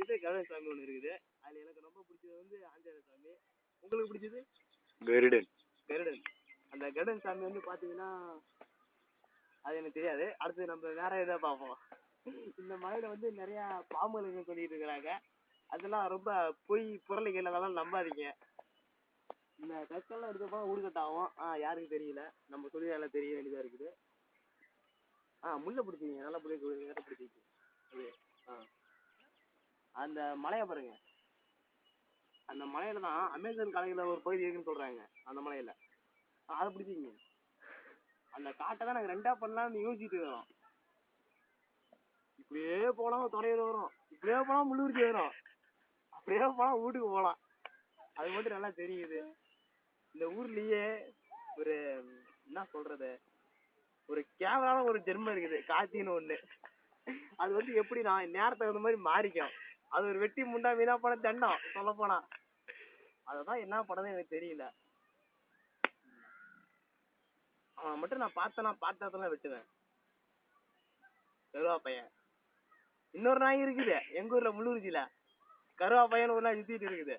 இருக்குது, கருடன் சாமி ஒன்று இருக்குது. அதில் எனக்கு ரொம்ப பிடிச்சது வந்து ஆஞ்சநேயர் சாமி. உங்களுக்கு பிடிச்சது? கருடன். கருடன். அந்த கருடன் சாமி வந்து பார்த்தீங்கன்னா அது எனக்கு தெரியாது. அடுத்து நம்ம வேற எதாவது பார்ப்போம். இந்த மலையில வந்து நிறைய பாம்புகள் சொல்லிட்டு இருக்கிறாங்க. அதெல்லாம் ரொம்ப பொய் புரளிகள், அதெல்லாம் நம்பாதீங்க. இந்த கற்கள்லாம் எடுத்தப்போ ஊடுகட்டாகும். யாருக்கு தெரியல, நம்ம தொழிலாளர் தெரிய வேண்டியதா இருக்குது. முள்ள பிடிச்சிங்க, நல்லா பிடிச்சிச்சு அது. அந்த மலையை பாருங்க. அந்த மலையில தான் அமேசான் காலையில் ஒரு பகுதி இருக்குன்னு சொல்றாங்க. அந்த மலையில அதை பிடிச்சிங்க. அந்த காட்டை தான் நாங்கள் 2ஆ பண்ணலாம்னு யோசிச்சுட்டு இருக்கிறோம். இப்படியே போலாம் துறையூர் வரும், இப்படியே போனா முள்ளூர்ச்சி வரும், அப்படியே போனா வீட்டுக்கு போகலாம். அது மட்டும் நல்லா தெரியுது. இந்த ஊர்லயே ஒரு என்ன சொல்றது, ஒரு கேவலான ஒரு ஜென்மம் இருக்குது, காட்சின்னு ஒண்ணு. அது வந்து எப்படி நான் நேரத்துக்கு அந்த மாதிரி மாறிக்கும். அது ஒரு வெட்டி முண்டா வீணா போன தண்டம் சொல்ல போனா. அததான் என்ன படம்னு எனக்கு தெரியல. அவன் மட்டும் நான் பார்த்ததெல்லாம் விட்டுவேன். கருவா பையன். இன்னொரு நாய் இருக்குது எங்க ஊர்ல முள்ளூர்ச்சியில, கருவா பையன் ஒரு நாய் சுத்திட்டு இருக்குது.